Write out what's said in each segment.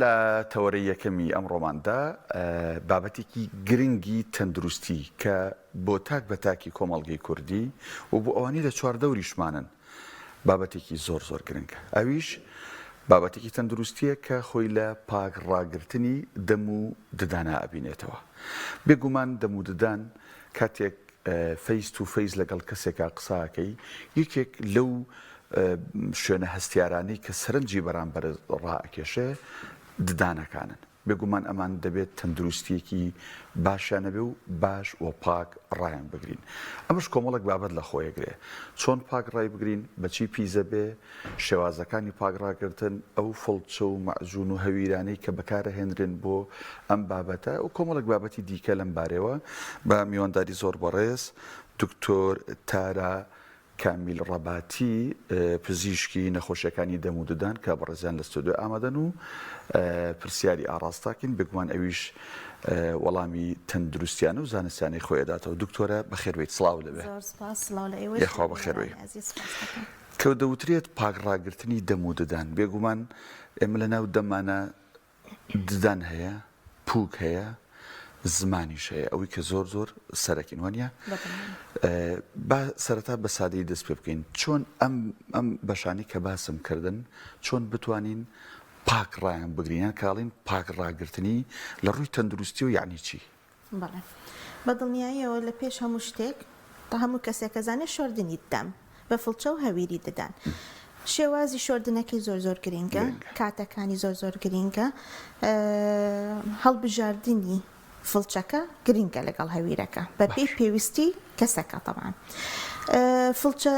لە تەوەرەی یەکەمی ئەمڕۆماندا بابەتێکی گرنگی تەندروستی کە بۆ تاک بە تاکی کۆمەڵگەی کوردی و بۆ ئەوانەی لە چواردەوریشمانن بابەتێکی زۆر گرنگە. ئەویش بابەتێکی تەندروستیە کە خۆی لە پاک ڕاگررتنی دەم و ددانە ئەبینێتەوە. بێگومان دەم و ددان کاتێک فەیس تو فەیس لەگەڵ کەسێکا قساکەی یەکێک لەو شوێنە هەستیارانەی کە سەرنجی بەرامبەر ڕائەکێشێ ددانەکانن. بێگومان ئەمان دەبێت تەندروستیەکی باشیانە بێ و باش و پاک ڕایان بگرین. ئەمەش کۆمەڵک بابەت لە خۆیەگرێ. چۆن پاک ڕای بگرین، بەچی پیزە بێ، شێوازەکانی پاک ڕاگرتن، ئەو فڵچە و مەعجون و هەویرانەی کە بەکارەهێنرێن بۆ ئەم بابەتە و کۆمەڵک بابەتی دیکە لەم بارەوە بە میوانداری زۆر بەڕێز دکتۆر تارا کامیل ڕەباتی پزیشکی نەخۆشیەکانی دەم و ددان کە بەڕێزیان لە ستۆدیۆ ئامادەن و پرسیاری ئاڕاستاکەین. بگومان ئەویش وەڵامی تەندروستیانە و زانستیانەی خۆی داتەوە. دکتۆرە بەخێربێیت، سڵاو لەبێ. یەخوا بەخێربێ. کە دەوترێت پاک ڕاگررتنی دەم و ددان، بێگومان ئێمە لەناو دەمانە ددان هەیە، پووک هەیە، زمانیش هەیە، ئەوەی کە زۆر سەرەکین وانە. با سەرەتا بە سادەی دەست پێ بکەین چۆن ئەم بەشانی کە باسم کردن چۆن بتوانین پاک ڕایان بگرینیان کاڵین پاک ڕاگررتنی لە ڕووی تەندروستی و یعنی چی؟ بەڵێ بە دڵنیاییەوە لە پێش هەموو شتێک تا هەموو کەسێک ئەزانێت شۆردنی دەم بە فڵچە و هەویری ددان. شێوازی شۆردنەکەی زۆر گرنگە، کاتەکانی زۆر گرنگە، هەڵبژاردننی فڵچەکە گرنگە لەگەڵ هەویرەکە بە پێی پێویستی کەسەکە. تەمان فڵچە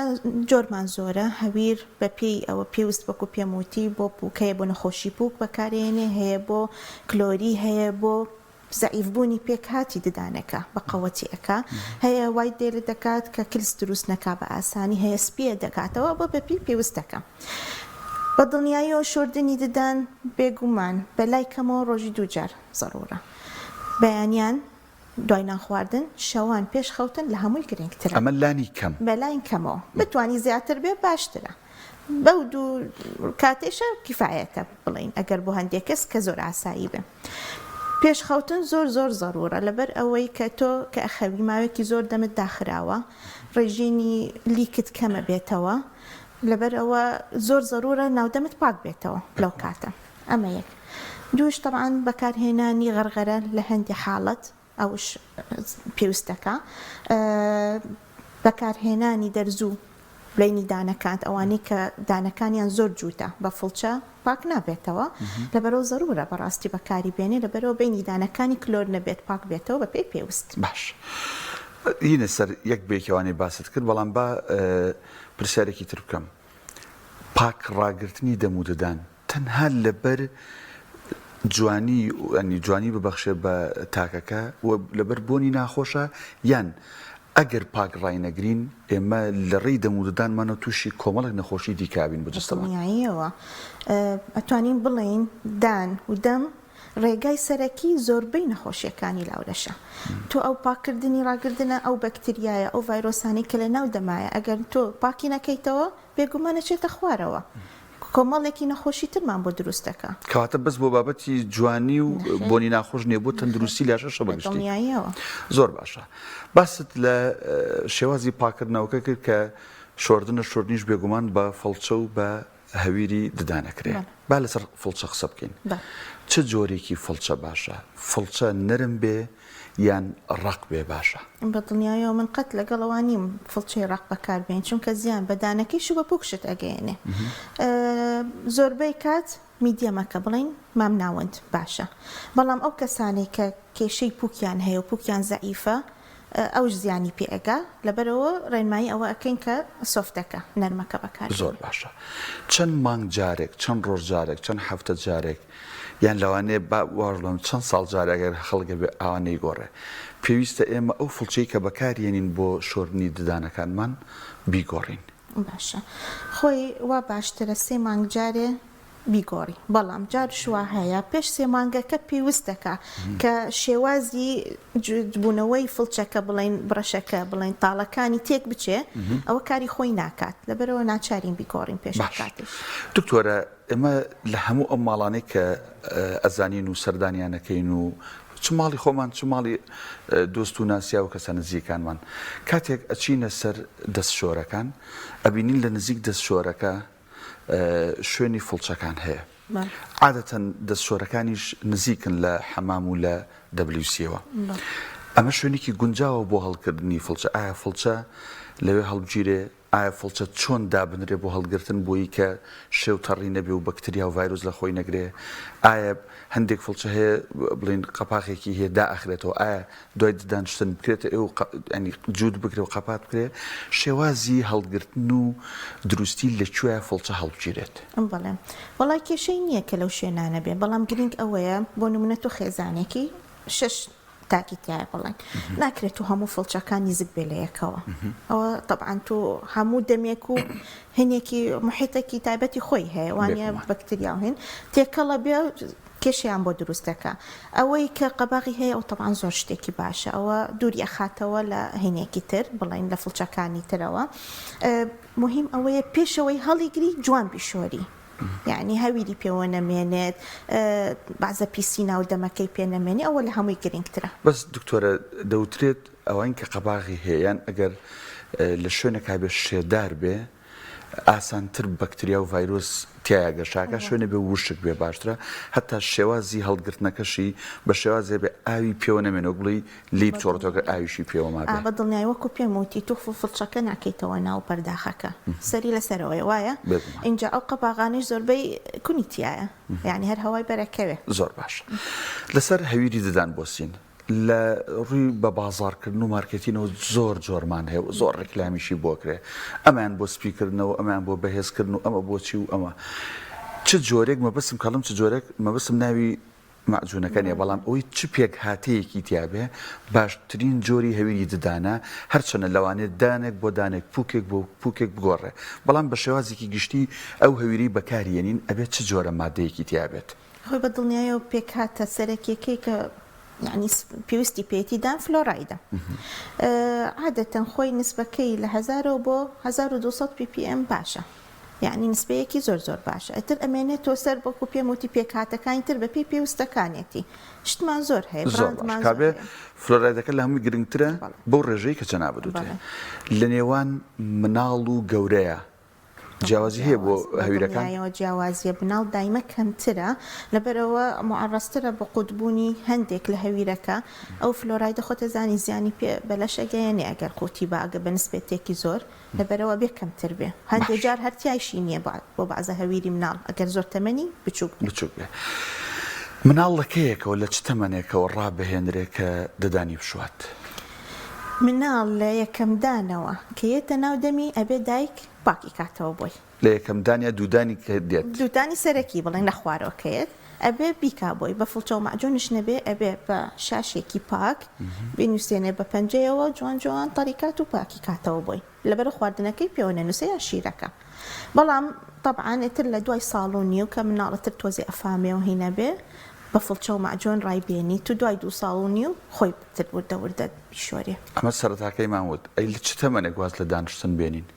جۆرمان زۆرە، هەویر بە پێی ئەوە پێویست بەکو پێموتی بۆ پووکەیە بۆ نەخۆشی پووک بەکارێنێ، هەیە بۆ کلۆری، هەیە بۆ زەعیفبوونی پێکهاتی ددانەکە بە قەوەتیەکە، هەیە وای دێرە دەکات کە کلس دروست نەکا بە ئاسانی، هەیە سپیە دەکاتەوە بۆ بە پێی پێویستەکە. بە دڵنیاییەوە شۆردنی ددان بێگومان بەلای کەمەوە ڕۆژی دووجار زەڕورە. بەیانیان دوای نانخواردن، شەوان پێش خەوتن لە هەمووی گرنگترە. ئەمە لانی کەم بەلای کەمەوە بتوانی زیاتر بێ باشترە. بەو دوو کاتێشە کیفایەتە بڵین ئەگەر بۆ هەندێک کەس کە زۆر ئاسایی بێ. پێش خەوتن زۆر زەڕورە لەبەر ئەوەی کە تۆ کە ئەخەوی ماوەیەکی زۆر دەمت داخراوە، ڕێژینی لیکت کەمە بێتەوە، لەبەر ئەوە زۆر زەڕورە ناودەمت پاک بێتەوە لەو کاتە. ئەمە یەک. دووش طبعاً بەکارهێنانی غەرغەرە لە هەندی حاڵەت ئەوش پێویستەکە، بەکارهێنانی دەرزوو بینی دانەکان ئەوانەی کە دانەکانیان زۆر جووتە بە فڵچە پاک نابێتەوە، لەبەرەوە زەڕورە بەڕاستی بەکاری بێنێ، لەبەرەوە بینی دانەکانی کلۆر نەبێت پاک بێتەوە بە پێی پێویست. باش یینە سەر یەک بێکەوانی باست کرد، بەڵام با پرسیارێکی تر بکەم. پاک ڕاگررتنی دەم و ددان تەنها لەبەر جوانی ببەخشێ بە تاکەکە و لەبەر بۆنی ناخۆشە، یان ئەگەر پاک ڕای نەگرین ئێمە لە ڕێی دەم و ددانمانە تووشی کۆمەڵک نەخۆشی دیکابین بجستەوە. دڵنیاییەوە ئەتوانین بڵێین دان و دەم ڕێگای سەرەکی زۆربەی نەخۆشیەکانی لاولەشە. تۆ ئەو پاکردنی ڕاگردنە ئەو بەکتریایە ئەو ڤایرۆسانی کە لە ناو دەمایە ئەگەر تۆ پاکی نەکەیتەوە بێگومانە چێتە خوارەوە، کۆمەڵێکی نەخۆشی ترمان بۆ دروستەکە. کەواتە بەس بۆ بابەتی جوانی و بۆنی ناخۆش نییە، بۆ تەندروستی لاشەشە بەگشتی. زۆر باشە. باست لە شێوازی پاکردنەوەکە کرد کە شۆردنیش بێگومان بە فڵچە و بە هەویری ددانەکرێت. با لەسەر فڵچە قسە بکەین. چه جۆرێکی فڵچە باشە؟ فڵچە نەرم بێ یان ڕق بێ باشە؟ بە دڵنیاییەوە من قەت لەگەڵەوە نیم فڵچەی ڕق بەکاربێن، چونکە زیان بە دانەکەیش و بە پووکشت ئەگەیەنێ. زۆربەی کات میدیەمەکە بڵین مام ناوەند باشە، بەڵام ئەو کەسانی کە کێشەی پووکیان هەیە و پووکیان زەعیفە ئەوش زیانی پێئەگا، لەبەرەوە ڕێنمایی ئەوە ئەکەین کە سۆفتەکە نەرمەکە بەکار. زۆر باشە. چەند مانگ جارێک، چەند ڕۆژ جارێک، چەند هەفتە جارێک یان لەوانەیە واژڵم چەند ساڵ جارێگەر خەڵگە بێ ئەوانەی گۆڕێ پێویستە ئێمە ئەو فڵچەی کە بەکارێنین بۆ شۆردنی ددانەکانمان بیگۆڕین؟ باشە، خۆی وا باشترە 3 مانگ جارێ بیگۆڕی بەڵام جار شووا هەیە پێش 3 مانگەکە پێویستەکە کە شێوازی بوونەوەی فڵچەکە بڵین بڕەشەکە بڵین تاڵەکانی تێک بچێ ئەوە کاری خۆی ناکات لەبەرەوە ناچارین بیگۆڕین پێش کاتش. دکتۆرە ئێمە لە هەموو ئەم ماڵانەی کە ئەزانین و سەردانیانەکەین و چ ماڵی خۆمان چ ماڵی دۆست و ناسیا و کەسە نزیکانمان کاتێک ئەچینە سەر دەستشۆرەکان ئەبینین لە نزیک دەستشۆرەکە شوێنی فڵچەکان هەیە عادەتەن دەستشۆرەکانیش نزیکن لە حەمام و لە WC-ەوە ئەمە شوێنێکی گونجاوە بۆ هەڵکردنی فڵچە ئایا فڵچە لەوێ هەڵبگیرێ ئایا فڵچە چۆن دابنرێ بۆ هەڵگرتن بۆی کە شێو تەڕی نەبێ و بەکتریا و ڤایرۆس لە خۆی نەگرێ ئایا هەندێک فڵچە هەیە بڵین قەپاقێکی هەیە دائەخرێتەوە ئایا دوای دانیشتن بکرێتە ئێوە ینی جوود بکرێ و قەپات بکرێ شێوازی هەڵگرتن و دروستی لەکوێ فڵچە هەڵبگیرێت بەڵێ وەڵای کێشەی نییە کە لەو شوێنانە بێ بەڵام گرنگ ئەوەیە بۆ نمونە تۆ خێزانێکی 6 تاکی تایە بڵێن ناکرێت و هەموو فڵچەکان نزیک بێ لە یەکەوە ئەوە طبعاً تو هەموو دەمێک و هەنێکی محیتێکی تایبەتی خۆی هەیە وانە بەکتریا و هێن تێکەڵە بێ کێشیان بۆ دروستەکە ئەوەی کە قەباغی هەیە ئەو طبعاً زۆر شتێکی باشە ئەوە دووری ئەخاتەوە لە هێنێکی تر بڵین لە فڵچەکانی ترەوە مهم ئەوەیە پێشەوەی هەڵیگری جوان بیشۆری یعنی هەویری پێوە نەمێنێت بازە پیسینا و دەمەکەی پێ نەمێنی ئەوە لە هەمووی گرنگترە بەس دکتۆرە دەوترێت ئەوان کە قەباغی هەیەیان ئەگەر لە شوێنێکا بێ شێدار بێ ئاسانتر بەکتریا و ڤایرۆس تایە گەشاکە شوێنە بێ وشک بێ باشترە هەتا شێوازی هەڵگرتنەکەشی بە شێوازێ بێ ئاوی پێوە نەمێنەوە بڵی لی بچۆڕێتەوە ئاویشی پێوە ما بێ بە دڵنیایی وەکو پێم وتی تو فڵچەکە ناکەیتەوە ناو پەرداخەکە سەری لەسەرەوەی وایە اینجا ئەو قەباغانیش زۆربەی کونی تایە یعنی هەر هەوای بەرەکەوێ زۆر باش لەسەر هەویری ددان بۆسین لە ڕووی بە بازارکردن و مارکتینەوە زۆر جۆرمان هەیە و زۆر ڕێکلامیشی بۆ کرێ ئەمان بۆ سپیکردنەوە ئەمان بۆ بەهێزکردن و ئەمە بۆچی و ئەمە چ جۆرێک مەبەسم کەڵم چ جۆرێک مەبەسم ناوی مەعجوونەکەنیە بەڵام ئەوەی چ پێک هاتەیەکی تیابێ باشترین جۆری هەویری ددانە هەرچەنە لەوانێت دانێک بۆ دانێک پوکێک بۆ پوکێک بگۆڕێ بەڵام بە شێوازێکی گشتی ئەو هەویری بەکارێنین ئەبێت چ جۆرە مادەیەکی تیابێت خۆی بە دڵنیایەوە پێک هاتە سەرەکیەکەی کە يعني پێویستی پێێتی دان فلۆرایدە عادەتەن خۆی نسبەکەی لە 1000 بۆ 1200 ppm باشە یعنی نسبەیەکی زۆر زۆر باشە ئەتر ئەمێنێت تۆ سەر بۆکو پێم وتی پێکهاتەکانی تر بە پێی پێویستەکانێتی شتمان زۆر هەیە کابێ فلۆرایدەکە لە هەمووی گرنگترە بەو ڕێژەی کە چەنابدوتێ لە نێوان مناڵ و گەورەیە جیاوازی هەیە بۆ هەویرەکان جیاوازیە بناڵ دایمە کەمترە لەبەرەوە معڕاسترە بە قوتبوونی هەندێک لە هەویرەکە ئەو فلۆرایدە خۆتە زانی زیانی پێ بەلەشەگەیەنێ ئەگەر قوتی باگە بە نسبێتێکی زۆر لەبەرەوە بێ کەمتر بێ هەندێک جار هەرتیایشی نییە بۆ بەعزە هەویری مناڵ ئەگەر زۆر تەمەنی بچووک بێ مناڵ لەکەیەکەوە لە چ تەمەنێکەوە ڕابهێنرێت کە دەدانی بشوات مناڵ لە یەکەم دانەوە کە یێتە ناو دەمی ئەبێ دایک باقی کاتەوە بۆی لە یەکەم دانیا دوودانی کە دێت دوودانی سەرەکی بڵێن لە خوارەوەکەیت ئەبێ بیکا بۆی بە فڵچە و مەعجونش نەبێ ئەبێ بە شاشێکی پاک بنووسێنێ بە پەنجەیەوە جوان جوان تەریکات و پاکی کاتەوە بۆی لەبەر خواردنەکەی پێوە نەنووسە یا شیرەکە بەڵام طبعاً ئێتر لە دوای ساڵۆنی و کە مناڵەتر تۆزی ئەفامێ و هینە بێ بە فڵچە و مەعجون ڕایبێنی تو دوای 2 ساڵۆنی و خۆی تر وردە بیشۆرێ ئەمە سەرەتاکەی ماموت ئەی لە چ تەمەنێک گواز لە دانیشتن بێنین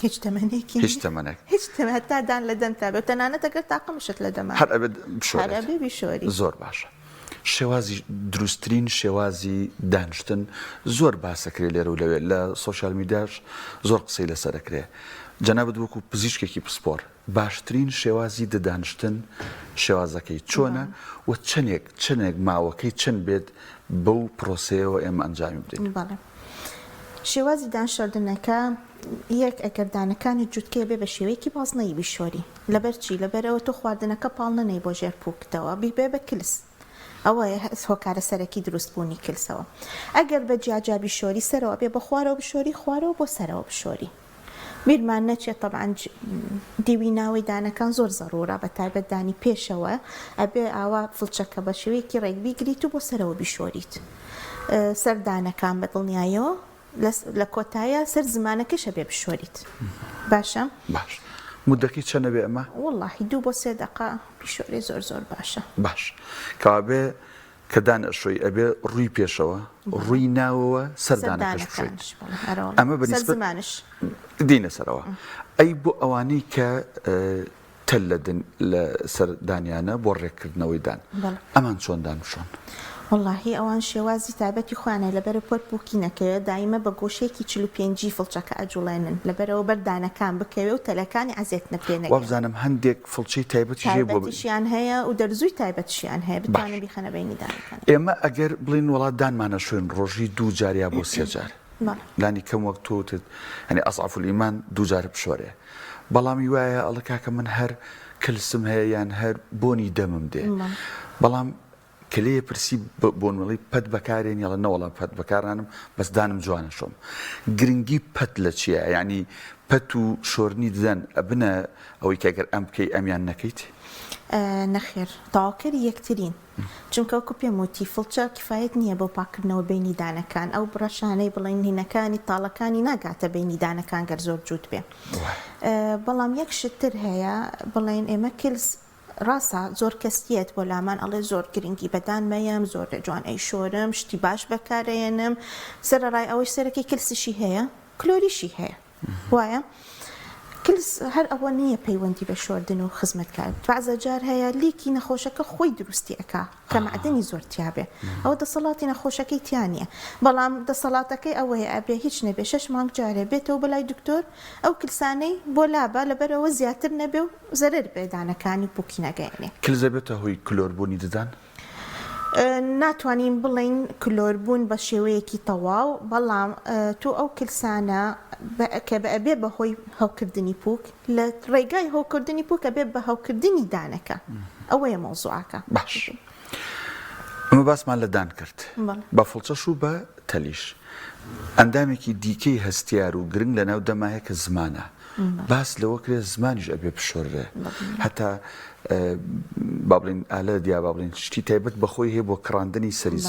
هیچ تەمەنێکی هیچ تەمەنێک هیچ هەتا دان لە دەم تا بێ تەنانەت ئەگەر تاقمشت لە دەما هەر ئەبێت بیشۆری زۆر باشە شێوازی دروستترین شێوازی دانیشتن زۆر باسەکرێ لێرە و لەوێ لە سۆشیال میدیاش زۆر قسەی لەسەرەکرێ جەنابەت وەکو پزیشکێکی پسپۆر باشترین شێوازی دەدانیشتن شێوازەکەی چۆنە و چەندێک ماوەکەی چەند بێت بەو پرۆسەیەوە ئێمە ئەنجامی بدەین شێوازی دانشاردنەکە یەک ئەگەردانەکانی جووتکێ بێ بە شێوەیەکی بازنەی بیشۆری لەبەر چی لەبەرەوە تۆ خواردنەکە پاڵ نەنەی بۆ ژێر پووکتەوە بیبێ بە کلس ئەوە هۆکارە سەرەکی دروستبوونی کلسەوە ئەگەر بە جیاجا بیشۆری سەرەوە بێ بە خوارەوە بشۆری خوارەوە بۆ سەرەوە بشۆری بیرمان نەچێت طبعاً دیوی ناوی دانەکان زۆر زەڕورە بە تایبەت دانی پێشەوە ئەبێ ئاوا فڵچەکە بە شێوەیەکی ڕێک بیگریت و بۆ سەرەوە بیشۆریت سەردانەکان بە دڵنیایەوە لە کۆتایە سەر زمانەکەشە بێ بشۆریت باشە؟ باش مدەکەی چەندە بێ ئەمە؟ وڵڵاهی 2 بۆ 3 دقە پیشۆری زۆر باشە. باش کابێ کە دان ئەشۆی ئەبێ ڕووی پێشەوە ڕووی ناوەوە سەردانەکەش بشۆیت. ئەمە بەنسبەت زمانش دینە سەرەوە. ئەی بۆ ئەوانەی کە تەل لە سەردانیانە بۆ ڕێککردنەوەی دان ئەمان چۆن دانشۆن؟ واللهی ئەوان شێوازی تایبەتی خوانە لەبەر پۆت بووکینەکەوێت دایمە بە گۆشێکی 45 فڵچەکە ئەجوڵێنن لەبەرەوە بەردانەکان بکەوێ و تەلەکانی ئازێت نەپێنە وابزانم هەندێک فڵچەی تایبەتیژێ بۆ تایبەتیشیان هەیە و دەرزووی تایبەتشیان هەیە بتوانن بیخەنە بینی دانەکان. ئێمە ئەگەر بڵین وڵات دانمانە شوێن ڕۆژی 2 جاریا بۆ 3 جار لانی کەم وەک تۆتت هەنی ئەسعاف الئیمان 2 جار بشۆرێ بەڵامی وایە ئەڵە کاکە من هەر کلسم هەیە یان هەر بۆنی دەمم دێ بەڵام کلێ پرسی بۆنوەڵی پەت بەکارێن یاڵە نەوەڵام پەت بەکارانم بەس دانم جوانە شۆم گرنگی پەت لە چییە یعنی پەت و شۆرنی ددەن ئەبنە ئەوەی کە ئەگەر ئەم بکەی ئەمیان نەکەیت نەخێر تاواکەری یەکترین چونکە وەکو پێم وتی فڵچە کفایەت نییە بۆ پاکردنەوە بینی دانەکان ئەو بڕەشانەی بڵین هینەکانی تاڵەکانی ناگاتە بینی دانەکان گەر زۆر جووت بێ بەڵام یەک شتر هەیە بڵین ئێمە کلس ڕاستە زۆر کەسیەت بۆ لامان ئەڵێ زۆر گرنگی بەدان مەیەم زۆر لە جوان ئەی شۆرم شتی باش بەکارێنم سەرڕای ئەوەی سەرەکەی کلسیشی هەیە کلۆریشی هەیە وایە کلس هەر ئەوە نییە پەیوەندی بە شۆردن و خزمەتکار بەعزە جار هەیە لیکی نەخۆشەکە خۆی دروستی ئەکا کە معدنی زۆر تیابێ ئەوە دەسەڵاتی نەخۆشەکەی تیانە بەڵام دەسەڵاتەکەی ئەوەیە ئەبێ هیچ نەبێ 6 مانگ جارێ بێتەوە بەلای دکتۆر ئەو کلسانەی بۆ لابە لەبەرەوە زیاتر نەبێ و زەرر بێدانەکانی بووکی نەگەیەنێ کلزە بێتە هۆی کلۆربوونی ددان ناتوانین بڵین کلۆربوون بە شێوەیەکی تەواو بەڵام تۆ ئەو کلسانە کە ئەبێ بەهۆی هەوکردنی پووک لە ڕێگای هەوکردنی پووک ئەبێ بە هەوکردنی دانەکە ئەوەیە مەوزوعەکە باش ئەمە باسمان لە دان کرد بە فڵچەش و بە تەلیش ئەندامێکی دیکەی هەستیار و گرنگ لە ناو دەمایە کە زمانە باس لەوە کرێ زمانیش ئەبێ بشۆرێ هەتا بابلین ئالە دیا بابلین شتی تایبەت بەخۆی هەیە بۆ کڕاندنی سەری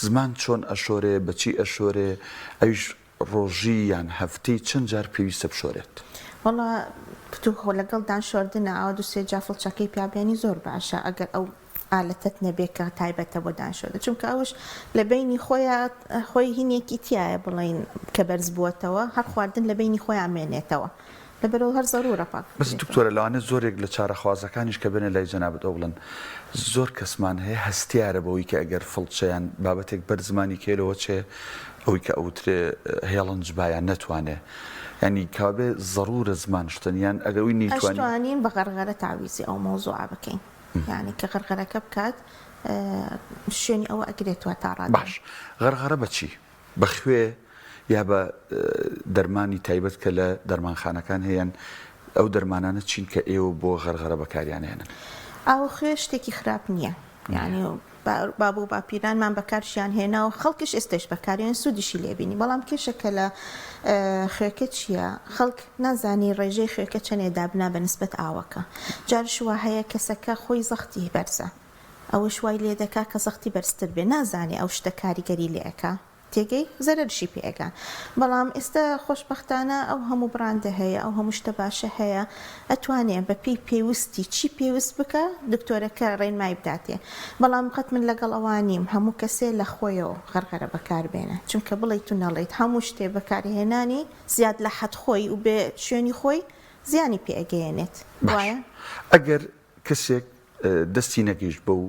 زمان چۆن ئەشۆرێ بەچی ئەشۆرێ ئەویش ڕۆژی یان هەفتەی چەند جار پێویستە بشۆرێت وەڵا پتوخۆ لەگەڵ دان شۆردنە ئەو 2-3 جا فڵچەکەی پیابێنی زۆر باشە ئەگەر ئەو ئالەتت نەبێت کە تایبەتە بۆ دانشۆدە چونکە ئەوش لە بینی خۆی هینێکی تایە بڵین کە بەرز بووەتەوە هەر خواردن لە بینی خۆیان مێنێتەوە لەبەرەوە هەر زەرورە پاک بەس دکتۆرە لەوانە زۆرێک لە چارەخوازەکانیش کە بنێ لای جەنابەت ئەو بڵن زۆر کەسمان هەیە هەستیارە بەوەی کە ئەگەر فڵچەیان بابەتێک بەرزمانی کێلەوە چێ ئەوەی کە ئەوترێ هێڵنج بایان نەتوانێ ینی کابێ زەرورە زمان شتنیان ئەگەوی نیتوانین بە غەرغەرە تاویزی ئەو مۆزوعە بکەین یعنی کە غەرغەرەکە بکات شوێنی ئەوە ئەگرێتوە تا ڕاد باش غەرغەرە بەچی بەخوێ یا بە دەرمانی تایبەت کە لە دەرمانخانەکان هەیەن ئەو دەرمانانە چین کە ئێوە بۆ غەرغەرە بەکاریان هێنن ئەو خوێ شتێکی خراپ نییە یعنی بابوو باپیرانمان بەکارشیان هێنا و خەڵکش ئێستش بەکاریان سوودیشی لێبینی بەڵام کێشەکە لە خوێکە چییە خەڵک نازانی ڕێژەی خوێکە چەندێدا بنا بە نسبەت ئاوەکە جارشوا هەیە کەسەکە خۆی زەختی بەرزە ئەوە شوای لێ دەکا کە زەختی بەرزتر بێ نازانێ ئەو شتە کاریگەری لێەکە تێگەی زەرەرشی پێگا بەڵام ئێستا خۆشبەختانە ئەو هەموو براندە هەیە ئەو هەموو شتە باشە هەیە ئەتوانێت بە پێی پێویستی چی پێویست بکە دکتۆرەکە ڕێنمای بداتێ بەڵام قەت من لەگەڵ ئەوانیم هەموو کەسێ لە خۆیەوە غەرغەرە بەکاربێنە چونکە بڵێیت و نەڵێیت هەموو شتێ بەکارهێنانی زیاد لە حەد خۆی و بێ شوێنی خۆی زیانی پێگەیەنێت وایە ئەگەر کەسێک دەستی نەگەیشت بە و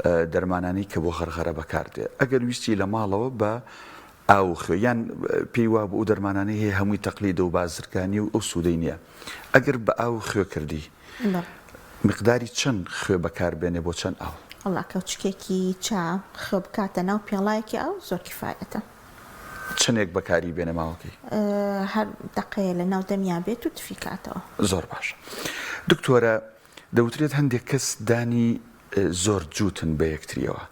دەرمانانی کە بۆ غەرغەرە بەکاردێ ئەگەر ویستی لە ماڵەوە بە ئاو خوێیان پێی وا بۆ ئەو دەرمانانی هەیە هەمووی تەقلیدە و بازرگانی و ئەو سوودەی نییە ئەگەر بە ئاو خوێ کردی مقداری چەند خوێ بەکاربێنێ بۆ چەند ئاو وەڵا کەوچکێکی چا خوێ بکاتە ناو پێڵایەکی ئاو زۆر کیفایەتە چنێک بەکاری بێنە ماوەکەی هەر دقەیە لە ناو دەمیا بێت و تفیکاتەوە زۆر باش دکتۆرە دەوترێت هەندێک کەس دانی زۆر جووتن بە یەکتریەوە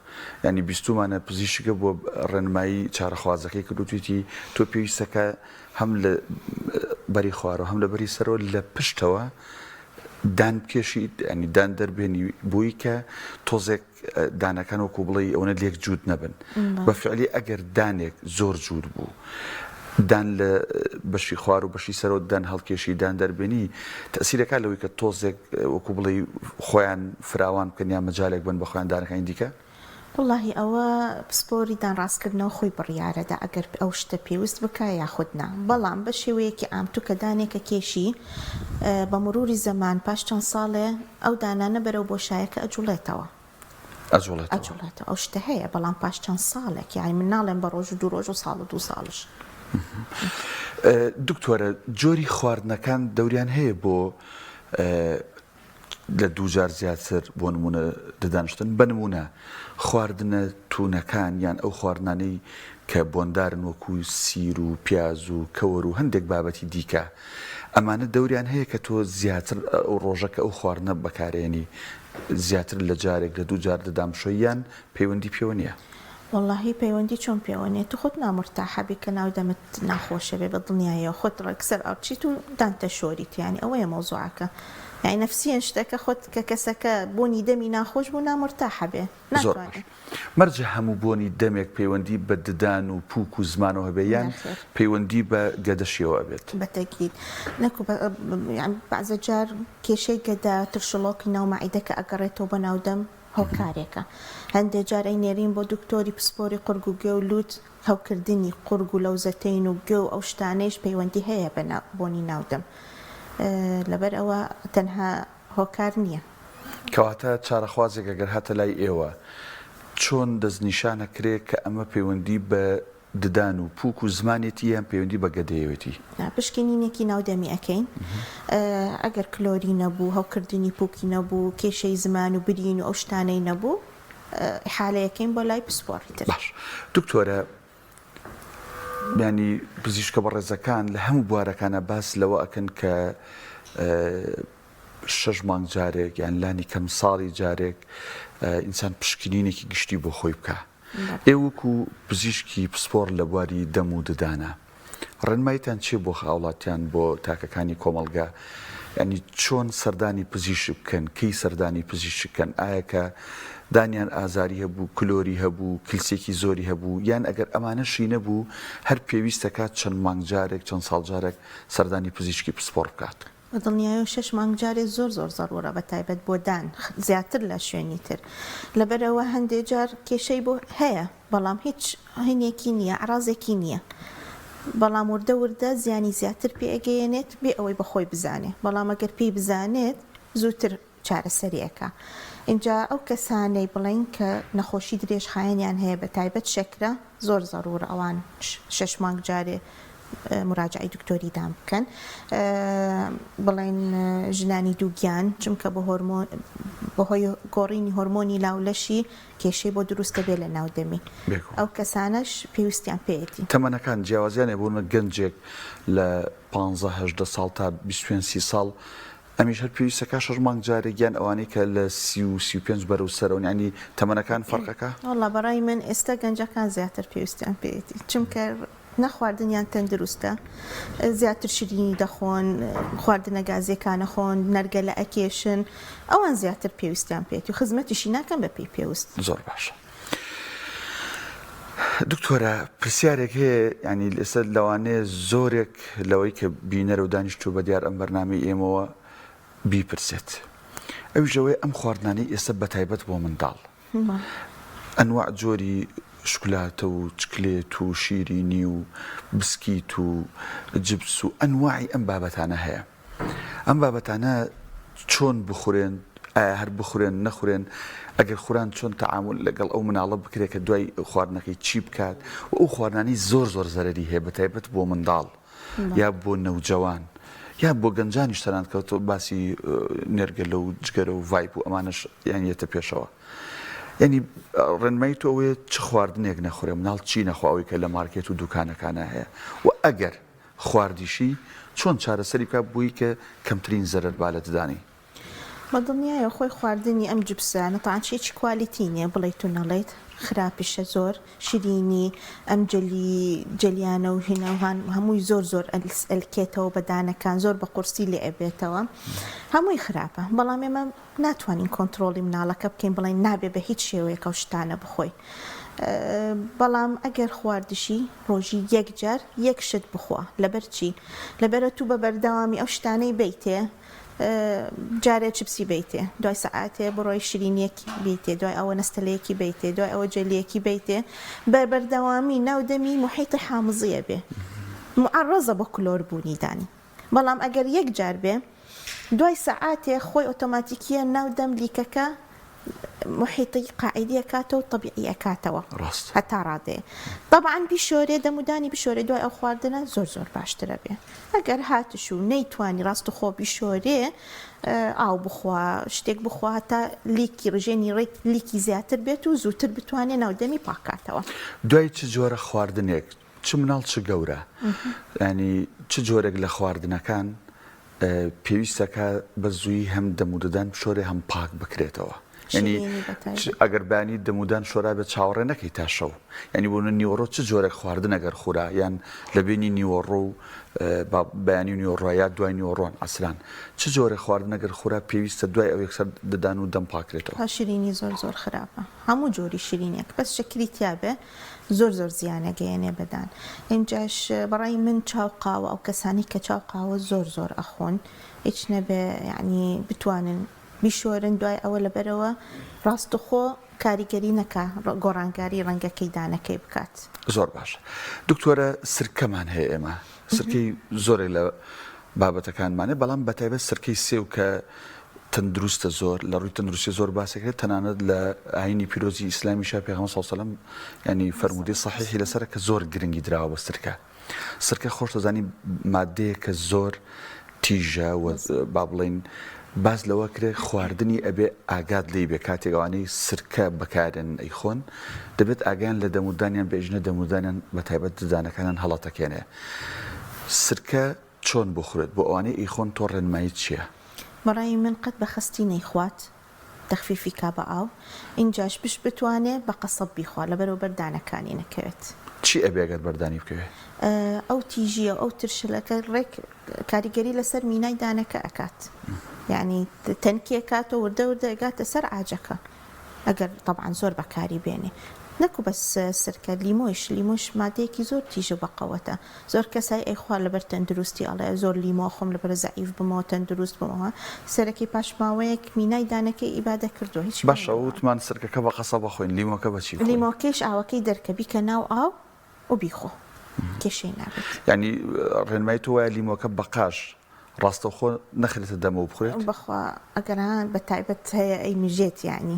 ینی بیستومانە پزیشکە بۆ ڕێنمایی چارەخوازەکەی کردوتویتی تۆ پێویستەکە هەم لە بەری خوارەوە هەم لە بەری سەرەوە لە پشتەوە دان بکێشیت ئەنی دان دەربێنی بووی کە تۆزێک دانەکان وەکو بڵێ ئەوەنە لێک جووت نەبن بە فعلی ئەگەر دانێک زۆر جوور بوو دان لە بەشی خوار و بەشی سەرۆ دان هەڵکێشی دان دەربێنی تەسیرەکە لەوەی کە تۆزێک وەکو بڵێ خۆیان فراوان بکەن یا مەجالێک بن بە خۆیان دانەکانی دیکە واللهی ئەوە پسپۆری دانڕاستکردنەوە خۆی بڕیارەدا ئەگەر ئەو شتە پێویست بکە یاخودنا بەڵام بە شێوەیەکی ئامتوو کە دانێکە کێشی بە مروری زەمان پاش چەند ساڵێ ئەو دانانە بەرەو بۆشایەکە ئەجوڵێتەوە ئەجوڵێتەوە ئەو شتە هەیە بەڵام پاش چەند ساڵێک یانی من ناڵێن بە ڕۆژ و دوو ڕۆژ و ساڵ و 2 ساڵش دکتۆرە جۆری خواردنەکان دەوریان هەیە بۆ لە دووجار زیاتر بۆ نمونە دەدانشتن بە نمونە خواردنە توونەکان یان ئەو خواردنانەی کە بۆندارن وەکو سیر و پیاز و کەوەر و هەندێک بابەتی دیکە ئەمانە دەوریان هەیە کە تۆ زیاتر ئەو ڕۆژەکە ئەو خواردنە بەکارێنی زیاتر لە جارێک لە دوو جار دەدامشۆی یان پەیوەندی پێوە نییە واللهی پەیوەندی چۆن پێوەنێت تو خۆت نامرتاحەبی کە ناو دەمت ناخۆشە بێ بە دڵنیایەوە خۆت ڕێکسەر ئاوچیت و دانتە شۆریت یانی ئەوەیە مۆزوعەکە یعنی نفسیان شتەکە خۆت کە کەسەکە بۆنی دەمی ناخۆش بوو نامرتاحە بێ ناتوانێت مەرجە هەموو بۆنی دەمێک پەیوەندی بە ددان و پووک و زمانەوە هەبێ یان پەیوەندی بە گەدەشیەوە بێت بەتەکید نەکو بەعزە جار کێشەی گەدا ترشڵۆکی ناومەعیدەکە ئەگەڕێتەوە بە ناودەم هەوکارێکە هەندێک جار ئەی نێرین بۆ دکتۆری پسپۆری قورگ و گوێ و لووت هەوکردنی قورگ و لەوزەتەین و گوێ و ئەو شتانەیش پەیوەندی هەیە بە بۆنی ناودەم لەبەر ئەوە تەنها هۆکار نییە کەواتە چارەخوازێک ئەگەر هاتە لای ئێوە چۆن دەستنیشانە کرێ کە ئەمە پەیوەندی بە ددان و پووک و زمانێتی یان پەیوەندی بە گەدەیەوێتی پشکنینێکی ناودەمی ئەەکەین ئەگەر کلۆری نەبوو هەوکردنی پووکی نەبوو کێشەی زمان و برین و ئەو شتانەی نەبوو حالەیەکەین بۆ لای پسپۆڕی تر باش دکتۆرە ینی پزیشکە بەڕێزەکان لە هەموو بوارەکانە باس لەوە ئەکەن کە 6 مانگ جارێک یان لانی کەم ساڵی جارێک ئینسان پشکنینێکی گشتی بۆ خۆی بکە ئێوەکو پزیشکی پسپۆر لە بواری دەم و ددانە ڕێنمایتان چێ بۆ خاوڵاتیان بۆ تاکەکانی کۆمەلگا ینی چۆن سەردانی پزیشک بکەن کەی سەردانی پزیشک بکەن ئایا کە دانیان ئازاری هەبوو کلۆری هەبوو کلسێکی زۆری هەبوو یان ئەگەر ئەمانەشی نەبوو هەر پێویستەکات چەند مانگ جارێک چەند ساڵ جارێک سەردانی پزیشکی پسپۆر بکات دڵنیایە 6 مانگ جارێ زۆر زەڕورە بە تایبەت بۆ دان زیاتر لە شوێنی تر لەبەرەوە هەندێک جار کێشەی بۆ هەیە بەڵام هیچ هینێکی نییە عرازێکی نییە بەڵام وردە زیانی زیاتر پێ ئەگەیەنێت بێ ئەوەی بەخۆی بزانێ بەڵام ئەگەر پێی بزانێت زووتر چارەسەریەکە اینجا ئەو کەسانەی بڵین کە نەخۆشی درێژ خایەنیان هەیە بە تایبەت شەکرە زۆر زەڕورە ئەوان 6 مانگ جارێ مراجعی دکتۆری دام بکەن بڵێن ژنانی دووگیان چونکە بەهۆی گۆڕینی هۆرمۆنی لاولەشی کێشەی بۆ دروستە بێ لە ناودەمی ئەو کەسانەش پێویستیان پێێتی تەمەنەکان جیاوازیانێ بوونە گەنجێک لە 15 ساڵ تا 25 ساڵ ئەمیش هەر پێویستەکە 6 مانگ جارێکیان ئەوانەی کە لە 35 بەرەو سەرەوە ینی تەمەنەکان فەرقەکە وەڵا بەڕای من ئێستا گەنجەکان زیاتر پێویستیان پێێتی چونکە نەخواردنیان تەندروستە زیاتر شیرینی دەخۆن خواردنە گازیەکانە خۆن نەرگە لە ئەکێشن ئەوان زیاتر پێویستیان پێێتی و خزمەتیشی ناکەم بە پێی پێویست زۆر باشە دکتۆرە پرسیارێک هەیە ینی ئێستا لەوانەیە زۆرێک لەوەی کە بینەرە و دانیشتوو بە دیار ئەم بەرنامەی ئێمەوە بیپرسێت ئەوژەوەی ئەم خواردنانەی ئێستا بەتایبەت بۆ منداڵ ئەنواع جۆری شکلاتە و چکلێت و شیرینی و بسکیت و جبس و ئەنواعی ئەم بابەتانە هەیە ئەم بابەتانە چۆن بخورێن ئایا هەر بخورێن نەخورێن ئەگەر خوران چۆن تەعامل لەگەڵ ئەو مناڵە بکرێت کە دوای خواردنەکەی چی بکات و ئەو خواردنانی زۆر زەرری هەیە بەتایبەت بۆ منداڵ یا بۆ نەوجەوان یا بۆ گەنجانیش تەنان کەوتۆ باسی نێرگەلە و جگەرە و ڤایپ و ئەمانش یانیەتە پێشەوە ینی ڕێنمایی تۆ ئەوەیە چ خواردنێک نەخورێ مناڵ چی نەخواوی کە لە مارکێت و دوکانەکانە هەیە و ئەگەر خواردیشی چۆن چارەسەری بکات بووی کە کەمترین زەرەر با لە ددانی بەدڵنیایە خۆی خواردنی ئەم جبسانە تاانچێکی کوالیتی نییە بڵیت و نەڵێت خراپیشە زۆر شیرینی ئەم جەلیانە و هینەوهان هەمووی زۆر ئەلکێتەوە بەدانەکان زۆر بە قورسی لێ ئەبێتەوە هەمووی خراپە بەڵام ئێمە ناتوانین کۆنتترۆلی مناڵەکە بکەین بڵێن نابێ بە هیچ شێوەیەکە و شتانە بخۆی بەڵام ئەگەر خواردشی ڕۆژی یەکجار یەک شت بخوا لەبەر چی لەبەرە تو بە بەردەوامی ئەو شتانەی بیتێ جارێ چپسی بیتێ دوای سەعاتێ بڕۆی شیرینیەکی بیتێ دوای ئەوە نەستەلەیەکی بیتێ دوای ئەوە جەلیەکی بیتێ بە بەردەوامی ناودەمی محیطی حامزیە بێ معڕەزە بۆ کلۆربوونی دانی بەڵام ئەگەر یەکجار بێ دوای سەعاتێ خۆی ئۆتۆماتیکیە ناودەم لیکەکە محیطی قاعدی ئەکاتەوە و طبیعی ئەکاتەوە هەتا ڕادەیە طبعاً بیشۆرێ دەمودانی بشۆرێ دوای ئەو خواردنە زۆر زۆر باشترە بێ ئەگەر هاتش و نەیتوانی ڕاست و خۆ بیشۆرێ ئاو بخوا شتێک بخوا هەتا لیکی ڕژێنی ڕێک لیکی زیاتر بێت و زووتر بتوانێت ناودەمی پاکاتەوە دوای چ جۆرە خواردنێک چ مناڵ چ گەورە ینی چ جۆرێک لە خواردنەکان پێویستەکە بە زووی هەم دەموددان بشۆرێ هەم پاک بکرێتەوە ینی ئەگەر بانی دەمودان شۆرا بە چاوەڕێ نەکەی تا شەو ینی بۆ نیوەڕۆ چ جۆرێک خواردن ئەگەر خورا یان لە بینی نیوەڕۆ و بەیانی نیوەڕۆیات دوای نیوەڕۆن ئەسران چ جۆرە خواردن ئەگەر خورا پێویستە دوای ئەو یەکسەر ددان و دەم پاکرێتەوە شیرینی زۆر زۆر خراپە هەموو جۆری شیرینێک بەس شکری تیاابێ زۆر زۆر زیانەگەیەنێ بدان اینجاش بەڕای من چاو قاوە ئەو کەسانی کە چاو قاوە زۆر زۆر ئەخۆن هیچ نەبێ یعنی بتوانن بیشۆرن دوای ئەوە لەبەرەوە ڕاستەخۆ کاریگەری نەکا گۆڕانکاری ڕەنگەکەی دانەکەی بکات زۆر باش دکتۆرە سرکەمان هەیە ئێمە سرکەی زۆرێک لە بابەتەکانمانێ بەڵام بەتایبەت سرکەی سێو کە تەندروستە زۆر لە ڕووی تەندروستی زۆر باسەکرێت تەنانەت لە ئاینی پیرۆزی ئیسلامی شا پێغەمبەر صلی الله علیه و سلم ینی فەرمودەی صحیحی لەسەرە کە زۆر گرنگی دراوە بە سرکە سرکە خۆش دەزانی مادەیە کە زۆر تیژە و با بڵێن باز لەوە کرێ خواردنی ئەبێ ئاگات لێی بێ کاتێکوانەی سرکە بەکارن ئەیخۆن دەبێت ئاگیان لە دەمودانیان بێژنە دەمودانیان بە تایبەت ددانەکانیان هەڵەتەکێنێ سرکە چۆن بخورێت بۆ ئەوانەی ئەیخۆن تۆ ڕێنمایی چییە؟ بەڕای من قەت بە خستی نەیخوات تەخفیفی کا بە ئاو اینجاش بش بتوانێ بە قەسەب بیخوا لەبەرەوە بەردانەکانی نەکەوێت چی ئەبێگەر بەردانی بکەوێت؟ ئەو تیژیە ئەو ترشلەکە ڕێک کاریگەری لەسەر مینای دانەکە ئەکات یعنی تەنکیە کاتەوە وردە وردە ئەگاتە سەر ئاجەکە ئەگەر طبعاً زۆر بەکاری بێنێ نەکو بەس سرکە لیمۆش مادەیەکی زۆر تیژە بەقەوەتە زۆر کەسای ئەیخوا لەبەر تەندروستی ئەڵێ زۆر لیمۆ خۆم لەبەر زەعیف بمەوە تەندروست بمەوە سەرەکی پاشماوەیەک مینای دانەکەی ئیبادە کردو هیچ باشە وتمان سرکەکە بە قەسە بخۆین لیمۆکە بەچی لیمۆکەش ئاوەکەی دەرکەبی کە ناو ئاو و بیخۆ کێشەی نابێت ینی ڕێنمای تۆ وایە لیمۆکە بەقاش ڕاستەوخۆ نەخرێتە دەمەوە بخورێت بەخوا ئەگەران بە تایبەت هەیە ئەی میژێت یعنی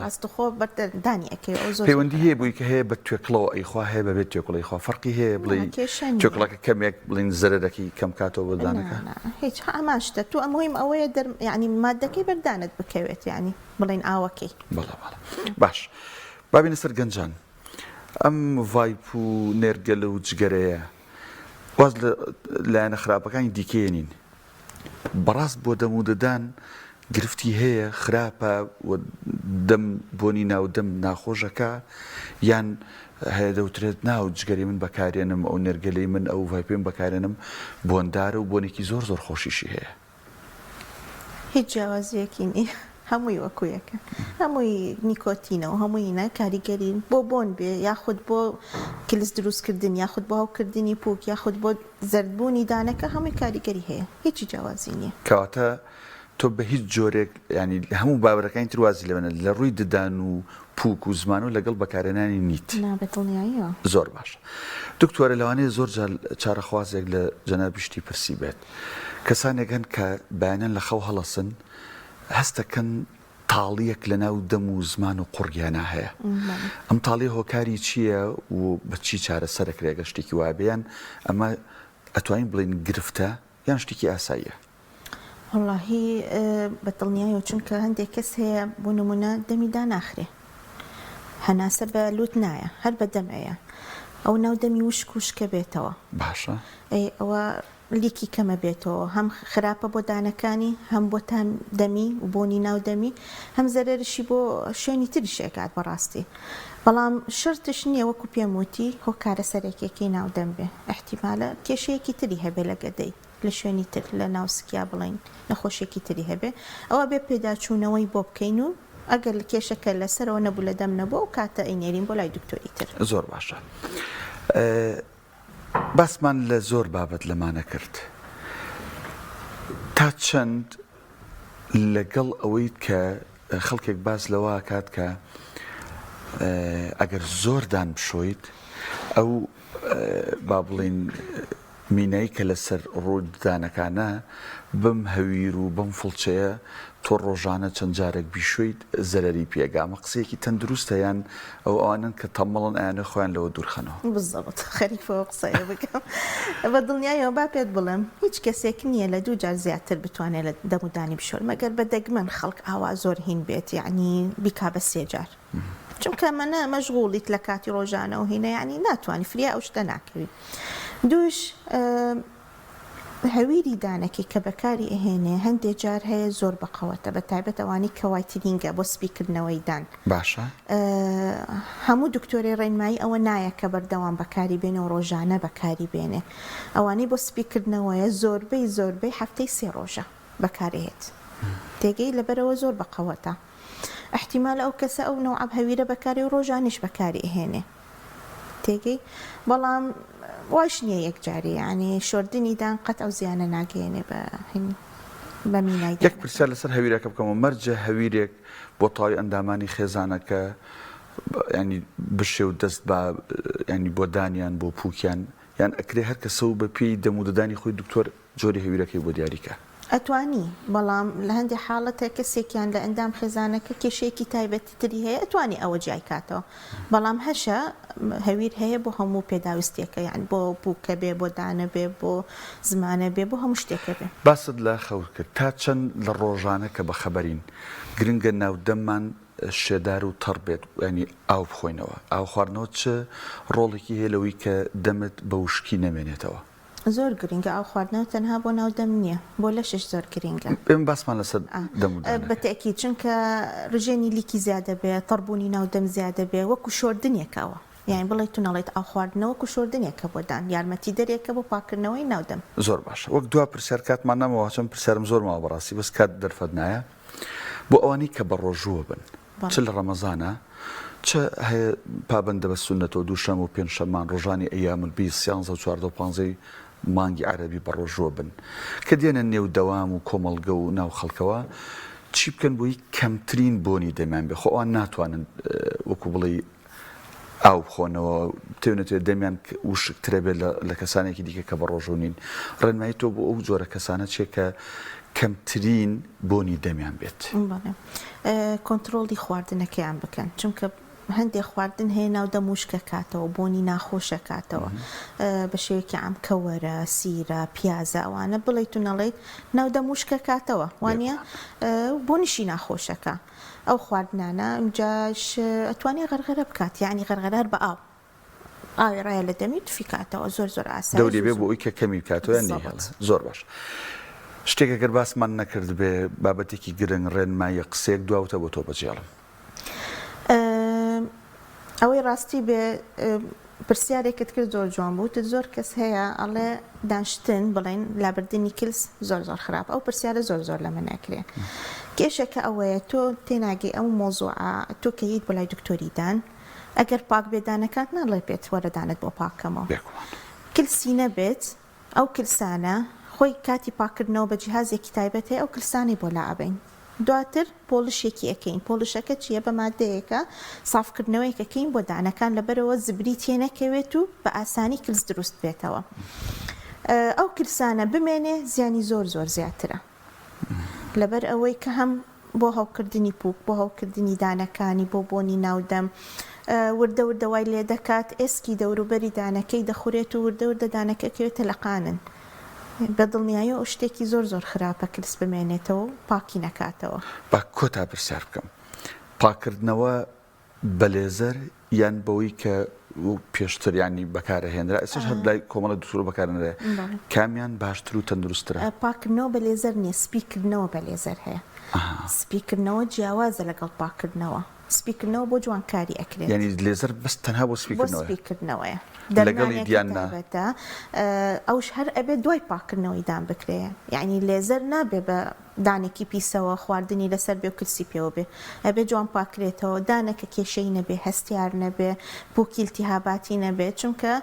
ڕاستەخۆ بەردانی ئەەکەی ئەو زۆر پەیوەندی هەیە بووی کە هەیە بە توێکڵەوە ئەیخوا هەیە بەبێت توێکڵی خوا فەرقی هەیە بڵێ توێکڵەکە کەمێک بڵین زەرەرەکی کەم کاتەوە بۆ دانەکە هیچ ئەماشتە تو ئەمەوەیم ئەوەیە یعنی مادەکەی بەردانت بکەوێت یعنی بڵین ئاوەکەی بەڵێ باش بابینە سەر گەنجان ئەم ڤایپ و نێرگەلە و جگەرەیە واز لایەنە خراپەکانی دیکەیەنین بەڕاست بۆ دەموددان گرفتی هەیە خراپە دەم بۆنی ناودەم ناخۆشەکە یان هەیە دەوترێت ناو جگەری من بەکارێنم ئەو نێرگەلەی من ئەو ڤایپێم بەکارێنم بۆندارە و بۆنێکی زۆر زۆر خۆشیشی هەیە هیچ جیاوازیەکی نیە هەمووی وەکویەکە هەمووی نیکۆتینەوە هەمووینە کاریگەرین بۆ بۆن بێ یاخود بۆ کلس دروستکردن یاخود بۆ هاوکردنی پوک یاخود بۆ زەردبوونی دانەکە هەمووی کاریگەری هەیە هیچی جیاوازی نییە کەواتە تۆ بە هیچ جۆرێک ینی هەموو بابەتەکانی تروازی لەبنە لە ڕووی ددان و پوک و زمان و لەگەڵ بەکارێنانی نیت زۆر باش دکتۆرە لەوانەیە زۆر چارەخوازێک لە جەنابیشتی پرسی بێت کەسانێک هەن کە بەیانەن لە خەو هەڵەسن هەستەکەن تاڵیەک لە ناو دەم و زمان و قوڕگیانە هەیە ئەم تاڵی هۆکاری چییە و بە چی چارەسەرەکرێگە شتێکی وابیان ئەمە ئەتوانین بڵین گرفتە یان شتێکی ئاساییە واللهی بەدڵنیایەوە چونکە هەندێک کەس هەیە بۆ نمونە دەمیدا ناخرێ هەناسە بە لوت نایە هەر بە دەمەیە ئەو ناو دەمی وشک وشکە بێتەوە باشە ئەوە لیکی کەمە بێتەوە هەم خراپە بۆ دانەکانی هەم بۆ تام دەمی و بۆنی ناو دەمی هەم زەرەرشی بۆ شوێنی تریشێکات بەڕاستی بەڵام شرتش نییە وەکو پێم وتی هۆکارە سەرێکێکی ناو دەم بێ احتیمالە کێشەیەکی تری هەبێ لە گەدەی لە شوێنی تر لە ناوسکیا بڵین نەخۆشیێکی تری هەبێ ئەوە بێ پێداچوونەوەی بۆ بکەین و ئەگەر کێشەکە لەسەرەوە نەبوو لە دەم نەبوو و کاتە ئینێرین بۆ لای دکتۆری تر. زۆر باشە. باسمان لە زۆر بابەت لەمانە کرد. تا چەند لەگەڵ ئەوەی کە خەڵکێک باس لەوە کات کە ئەگەر زۆردان بشۆیت ئەو با بڵین مینایی کە لەسەر ڕوودانەکانە بم هەویر و بەم فڵچەیە تۆ ڕۆژانە چەند جارێک بیشویت زەرەری پێگامە قسەیەکی تەندروستە یان ئەو ئەوانن کە تەمەڵن ئەیانە خۆیان لەوە دوورخەنەوە. بزەبت خەریفەوە قسەیە بکەم بە دڵنیایەوە با پێت بڵم هیچ کەسێک نییە لە 2 جار زیاتر بتوانێت لە دەمودانی بشۆر مەگەر بە دەگمەن خەڵک ئاوا زۆر هین بێت یعنی بیکا بە 3 جار. چونکە منە مەشغوڵیت لە کاتی ڕۆژانە و هینە یعنی ناتوانانی فریا ئەو شتە ناکەوی. دووش هەویری دانەکەی کە بەکاری ئەهێنێ هەندێک جار هەیە زۆر بەقەوەتە بە تایبەت ئەوانی کەوایترینگە بۆ سپیکردنەوەی دان. باشە هەموو دکتۆری ڕێنمایی ئەوە نایە کە بەردەوام بەکاری بێنێ و ڕۆژانە بەکاری بێنێ ئەوانەی بۆ سپیکردنەوەیە زۆربەی هەفتەی 3 ڕۆژە بەکارهێت تێگەی لەبەرەوە زۆر بەقەوەتە احتیمال ئەو کەسە ئەو نەوع هەویرە بەکاری و ڕۆژانیش بەکاری ئەهێنێ تێگەی بەڵام واش نییە یەکجاری ینی شۆردنی دان قەت ئەو زیانە ناگەێنێ بە مینای یەک پرسیار لەسەر هەویرەکە بکەمەوە مەرجە هەویرێک بۆ تەواوی ئەندامانی خێزانەکە ینی بشێ و دەست بە ینی بۆ دانیان بۆ پووکیان یان ئەکرێ هەر کەسە و بە پێی دەمودەدانی خۆی دکتۆر جۆری هەویرەکەی بۆ دیاریکە ئەتوانی بەڵام لە هەندێک حاڵەتە کەسێکیان لە ئەندام خێزانەکە کێشەیەکی تایبەتی تری هەیە ئەتوانی ئەوە جای کاتەوە بەڵام هەشە هەویر هەیە بۆ هەموو پێداویستێکە یان بۆ بووکە بێ بۆ دانە بێ بۆ زمانە بێ بۆ هەموو شتێکە بێ. باست لە خەور کرد تا چەند لە ڕۆژانە کە بەخەبەرین گرنگە ناودەممان شێدار و تەڕ بێت ینی ئاو بخۆینەوە ئاو خواردنەوە چ ڕۆڵێکی هەیە لەوەی کە دەمت بە وشکی نەمێنێتەوە. زۆر گرنگە ئاو خواردنەوە تەنها بۆ ناودەم نییە بۆ لەشش زۆر گرنگە. پێم باسمان لەسەر دەمودانە بەتەکی چونکە ڕژێنی لیکی زیادە بێ تەڕبوونی ناودەم زیادە بێ وەکو شۆردنێکەوە یان بڵێ تو نەڵێت ئاو خواردنەوە وەکو شۆردنێکە بۆ دان یارمەتی دەرێکە بۆ پاکردنەوەی ناودەم. زۆر باشە وەک دوا پرسیار کاتمان نەمەوە چەند پرسیارم زۆر ماوە بەڕاستی بەس کات دەرفەت نایە بۆ ئەوانەی کە بە ڕۆژووە بن چ لە ڕەمەزانە چ هەیە پابەندە بە سونەتەوە دووشەم و پێنجشەمان ڕۆژانی ئەیام البیض 13 و 14 و 15 مانگی عەرەبی بە ڕۆژووە بن کە دێنە نێو دەوام و کۆمەڵگە و ناو خەڵکەوە چی بکەن بۆی کەمترین بۆنی دەمیان بێ خۆ ئەوان ناتوانن وەکو بڵێ ئاو بخۆنەوە تێونەتوێت دەمیان وشکترە بێت لە کەسانێکی دیکە کە بە ڕۆژوو نین ڕێنمایی تۆ بۆ ئەو جۆرە کەسانە چێکە کەمترین بۆنی دەمیان بێت. کۆنتترۆلی خواردنەکەیان بکەن چونکە هەندێک خواردن هەیە ناودەم وشکە کاتەوە بۆنی ناخۆشە کاتەوە بە شێوەیەکی ئەم کەوەرە سیرە پیازە ئەوانە بڵێ تو نەڵێیت ناودەم وشکە کاتەوە وانە بۆنیشی ناخۆشەکە ئەو خواردنانە ئەمجاش ئەتوانێت غەرغەرە بکات یعنی غەرغەرەر بە ئاو ئاوی ڕایە لە دەمی توفیکاتەوە زۆر ئاسان دەوری بێ بۆ ئەوی کە کەمی بکاتەوە زۆر باش. شتێک ئەگەر باسمان نەکرد بێ بابەتێکی گرنگ ڕێنمایی قسێک دواوتە بۆ تۆ بەجێڵم ئەوەی ڕاستی بێ پرسیارێکت کرد زۆر جوان بوو زۆر کەس هەیە ئەڵێ دانشتن بڵێن لابردنی کلس زۆر خراپ ئەو پرسیارە زۆر لە من ناکرێ کێشەکە ئەوەیە تۆ تێناگەی ئەو مۆزوعە تۆ کەیت بۆ لای دکتۆری دان ئەگەر پاک بێدانەکات ناڵێ پێت وەرەدانت بۆ پاکەمەوە کلسی نەبێت ئەو کلسانە خۆی کاتی پاکردنەوە بە جیهازێکی تایبەت هەیە ئەو کلسانی بۆ لاعبین دواتر پۆلشێکی ئەەکەین پۆلشەکە چییە بە مادەیەکە سافکردنەوەیکەکەین بۆ دانەکان لەبەرەوە زبری تێنەکەوێت و بە ئاسانی کلس دروست بێتەوە ئەو کلسانە بمێنێ زیانی زۆر زیاترە لەبەر ئەوەی کە هەم بۆ هەوکردنی پووک بۆ هەوکردنی دانەکانی بۆ بۆنی ناودەم وردەوردەوای لێ دەکات ئێسکی دەوروبەری دانەکەی دەخورێت و وردەوردە دانەکەکەوێتە لەقانن بەدڵنیایی ئەو شتێکی زۆر خراپە کلس بمێنێتەوە پاکی نەکاتەوە. با کۆتا پرسیار بکەم پاکردنەوە بە لێزەر یان بەوەی کە پێشتر ینی بەکارهێنرا ئێستش هەر لای کۆمەڵە دوسوور بەکارنرێ کامیان باشتر و تەندروسترە پاکردنەوە بە لێزەر نییە سپیکردنەوە بە لێزەر هەیە سپیکردنەوە جیاوازە لەگەڵ پاکردنەوە سپیکردنەوە بۆ جوانکاری ئەکرێت ینی لێزەر بەس تەنها بۆ سپیکردنەوەیە لەگەڵی دیاننا ئەوش هەر ئەبێت دوای پاکردنەوەی دان بکرێ یعنی لێزەر نابێ بە دانێکی پیسەوە خواردنی لەسەر بێ و کلسی پێوە بێ ئەبێ جوان پاکرێتەوە دانەکە کێشەی نەبێ هەستیار نەبێ پوکیلتی هاباتی نەبێ چونکە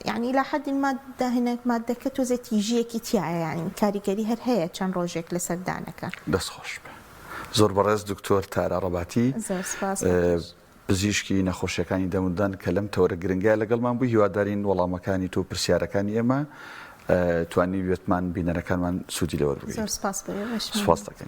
يعني إلى حد ما هناك مادەکە تۆزێ تیژیەکی تایە یعنی کاریگەری هەر هەیە چەند ڕۆژێک لەسەر دانەکە دەست خۆش بێ زۆر بەڕێز دکتۆر تارا ڕەباتی زۆر سپاس پزیشکی نەخۆشیەکانی دەموندان کە لەم تەورە گرنگای لەگەڵمان بوو هیوادارین وەڵامەکانی تۆ پرسیارەکانی ئێمە توانی بێتمان بینەرەکانمان سوودی لەوە بگرین زۆر سپاس بۆ سپاس دەکەین